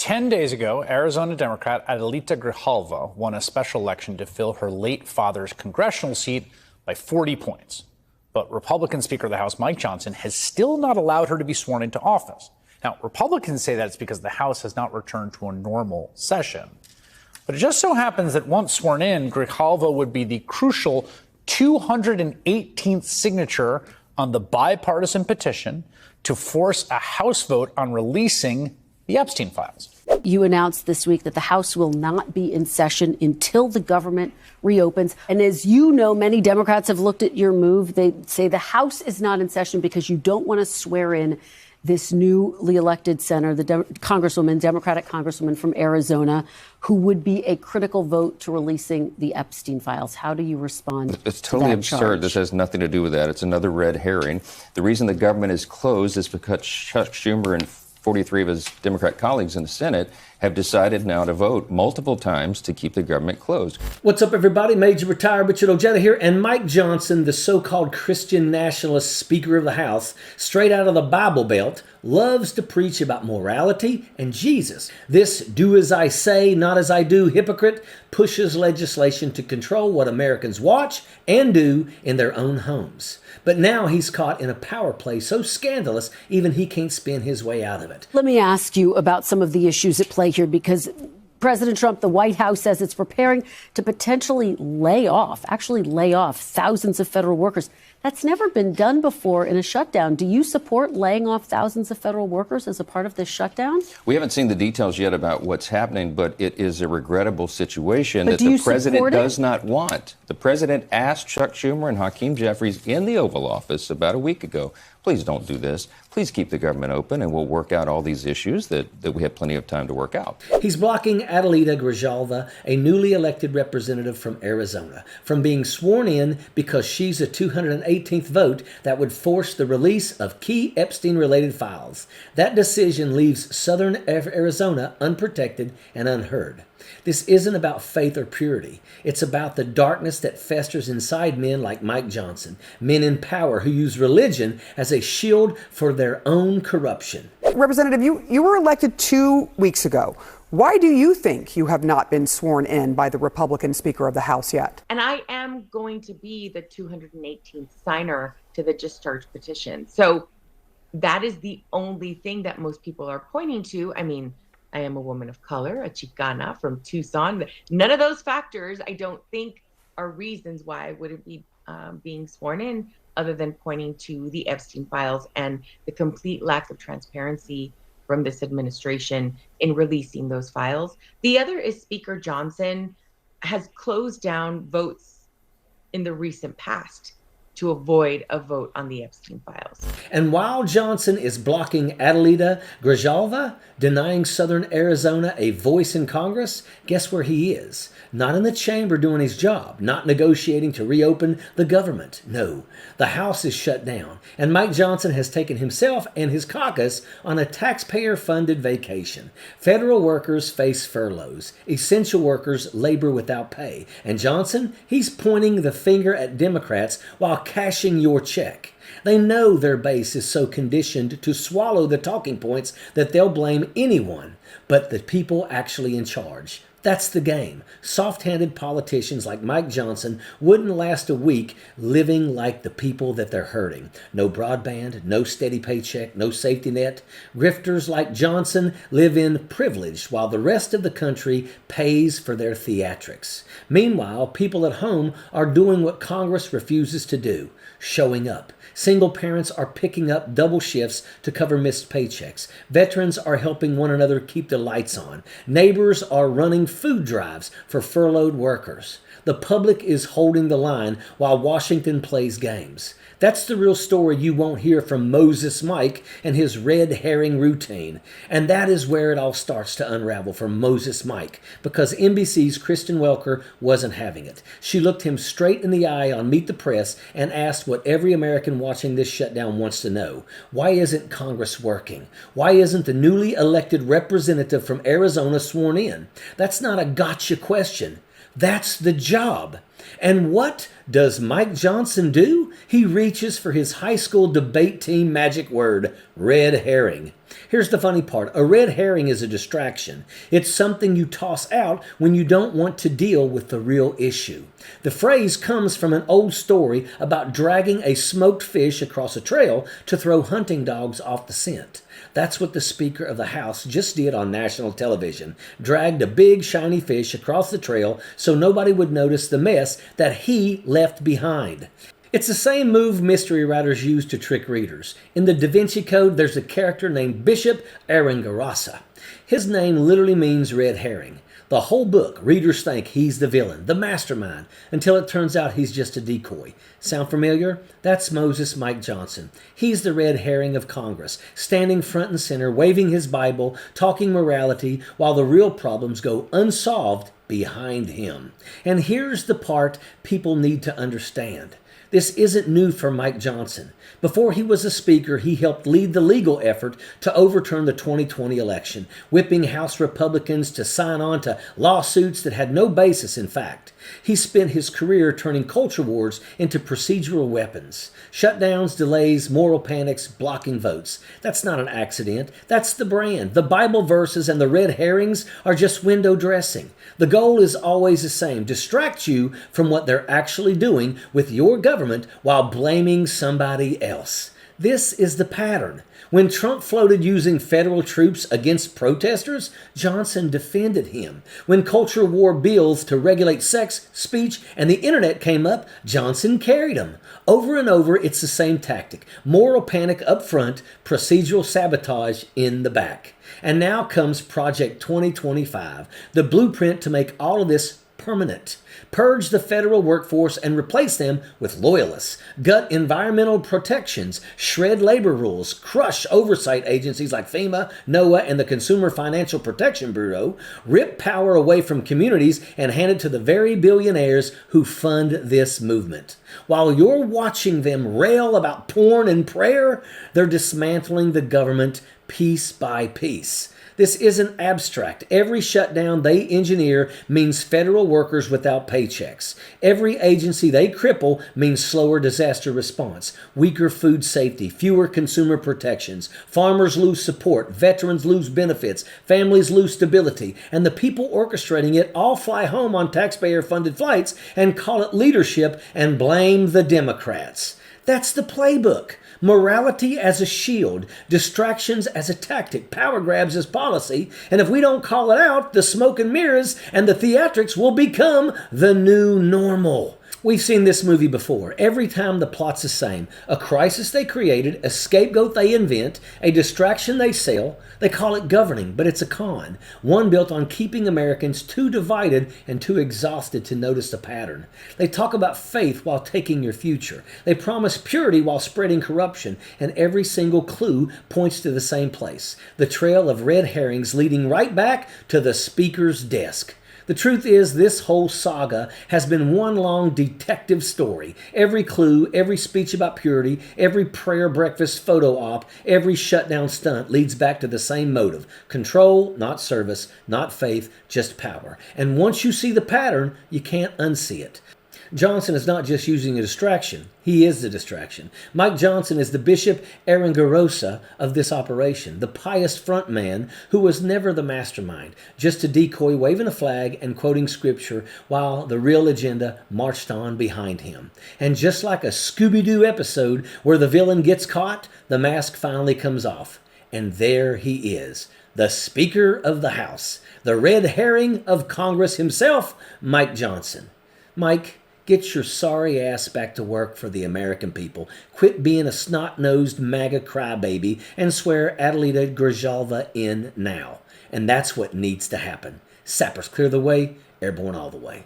10 days ago, Arizona Democrat Adelita Grijalva won a special election to fill her late father's congressional seat by 40 points. But Republican Speaker of the House Mike Johnson has still not allowed her to be sworn into office. Now, Republicans say that it's because the House has not returned to a normal session. But it just so happens that once sworn in, Grijalva would be the crucial 218th signature on the bipartisan petition to force a House vote on releasing the Epstein Files. You announced this week that the House will not be in session until the government reopens. And as you know, many Democrats have looked at your move. They say the House is not in session because you don't want to swear in this newly elected senator, the Democratic Congresswoman from Arizona, who would be a critical vote to releasing the Epstein Files. How do you respond? It's totally absurd. Charge? This has nothing to do with that. It's another red herring. The reason the government is closed is because Chuck Schumer and 43 of his Democrat colleagues in the Senate have decided now to vote multiple times to keep the government closed. What's up, everybody? Major Retired Richard Ojeda here, and Mike Johnson, the so-called Christian nationalist Speaker of the House, straight out of the Bible Belt, loves to preach about morality and Jesus. This do as I say, not as I do hypocrite pushes legislation to control what Americans watch and do in their own homes. But now he's caught in a power play so scandalous, even he can't spin his way out of it. Let me ask you about some of the issues at play here, because President Trump, the White House, says it's preparing to potentially lay off thousands of federal workers. That's never been done before in a shutdown. Do you support laying off thousands of federal workers as a part of this shutdown? We haven't seen the details yet about what's happening, but it is a regrettable situation but that the president does not want. The president asked Chuck Schumer and Hakeem Jeffries in the Oval Office about a week ago, please don't do this. Please keep the government open and we'll work out all these issues that we have plenty of time to work out. He's blocking Adelita Grijalva, a newly elected representative from Arizona, from being sworn in because she's a 218th vote that would force the release of key Epstein-related files. That decision leaves southern Arizona unprotected and unheard. This isn't about faith or purity. It's about the darkness that festers inside men like Mike Johnson, men in power who use religion as a shield for their own corruption. Representative, you were elected 2 weeks ago. Why do you think you have not been sworn in by the Republican Speaker of the House yet? And I am going to be the 218th signer to the discharge petition. So that is the only thing that most people are pointing to. I mean, I am a woman of color, a Chicana from Tucson. None of those factors, I don't think, are reasons why I wouldn't be being sworn in, other than pointing to the Epstein Files and the complete lack of transparency from this administration in releasing those files. The other is Speaker Johnson has closed down votes in the recent past to avoid a vote on the Epstein Files. And while Johnson is blocking Adelita Grijalva, denying Southern Arizona a voice in Congress, guess where he is? Not in the chamber doing his job, not negotiating to reopen the government. No, the House is shut down, and Mike Johnson has taken himself and his caucus on a taxpayer-funded vacation. Federal workers face furloughs. Essential workers labor without pay. And Johnson, he's pointing the finger at Democrats while cashing your check. They know their base is so conditioned to swallow the talking points that they'll blame anyone but the people actually in charge. That's the game. Soft-handed politicians like Mike Johnson wouldn't last a week living like the people that they're hurting. No broadband, no steady paycheck, no safety net. Grifters like Johnson live in privilege while the rest of the country pays for their theatrics. Meanwhile, people at home are doing what Congress refuses to do, showing up. Single parents are picking up double shifts to cover missed paychecks. Veterans are helping one another keep the lights on. Neighbors are running food drives for furloughed workers. The public is holding the line while Washington plays games. That's the real story you won't hear from Moses Mike and his red herring routine. And that is where it all starts to unravel for Moses Mike, because NBC's Kristen Welker wasn't having it. She looked him straight in the eye on Meet the Press and asked what every American watching this shutdown wants to know. Why isn't Congress working? Why isn't the newly elected representative from Arizona sworn in? That's not a gotcha question. That's the job. And what does Mike Johnson do? He reaches for his high school debate team magic word, red herring. Here's the funny part. A red herring is a distraction. It's something you toss out when you don't want to deal with the real issue. The phrase comes from an old story about dragging a smoked fish across a trail to throw hunting dogs off the scent. That's what the Speaker of the House just did on national television. Dragged a big shiny fish across the trail so nobody would notice the mess that he left behind. It's the same move mystery writers use to trick readers. In the Da Vinci Code, there's a character named Bishop Aringarosa. His name literally means red herring. The whole book, readers think he's the villain, the mastermind, until it turns out he's just a decoy. Sound familiar? That's Moses Mike Johnson. He's the red herring of Congress, standing front and center, waving his Bible, talking morality, while the real problems go unsolved behind him. And here's the part people need to understand. This isn't new for Mike Johnson. Before he was a speaker, he helped lead the legal effort to overturn the 2020 election, whipping House Republicans to sign on to lawsuits that had no basis in fact. He spent his career turning culture wars into procedural weapons. Shutdowns, delays, moral panics, blocking votes. That's not an accident. That's the brand. The Bible verses and the red herrings are just window dressing. The goal is always the same: distract you from what they're actually doing with your government while blaming somebody else. This is the pattern. When Trump floated using federal troops against protesters, Johnson defended him. When culture war bills to regulate sex, speech, and the internet came up, Johnson carried them. Over and over, it's the same tactic. Moral panic up front, procedural sabotage in the back. And now comes Project 2025, the blueprint to make all of this permanent. Purge the federal workforce and replace them with loyalists. Gut environmental protections. Shred labor rules. Crush oversight agencies like FEMA, NOAA, and the Consumer Financial Protection Bureau. Rip power away from communities and hand it to the very billionaires who fund this movement. While you're watching them rail about porn and prayer, they're dismantling the government piece by piece. This isn't abstract. Every shutdown they engineer means federal workers without paychecks. Every agency they cripple means slower disaster response, weaker food safety, fewer consumer protections. Farmers lose support, veterans lose benefits, families lose stability, and the people orchestrating it all fly home on taxpayer-funded flights and call it leadership and blame the Democrats. That's the playbook. Morality as a shield, distractions as a tactic, power grabs as policy, and if we don't call it out, the smoke and mirrors and the theatrics will become the new normal. We've seen this movie before. Every time the plot's the same. A crisis they created, a scapegoat they invent, a distraction they sell. They call it governing, but it's a con. One built on keeping Americans too divided and too exhausted to notice the pattern. They talk about faith while taking your future. They promise purity while spreading corruption, and every single clue points to the same place. The trail of red herrings leading right back to the speaker's desk. The truth is, this whole saga has been one long detective story. Every clue, every speech about purity, every prayer breakfast photo op, every shutdown stunt leads back to the same motive. Control, not service, not faith, just power. And once you see the pattern, you can't unsee it. Johnson is not just using a distraction. He is the distraction. Mike Johnson is the Bishop Aringarosa of this operation, the pious front man who was never the mastermind, just a decoy waving a flag and quoting scripture while the real agenda marched on behind him. And just like a Scooby-Doo episode where the villain gets caught, the mask finally comes off. And there he is, the Speaker of the House, the red herring of Congress himself, Mike Johnson. Mike, get your sorry ass back to work for the American people. Quit being a snot-nosed MAGA crybaby and swear Adelita Grijalva in now. And that's what needs to happen. Sappers clear the way, airborne all the way.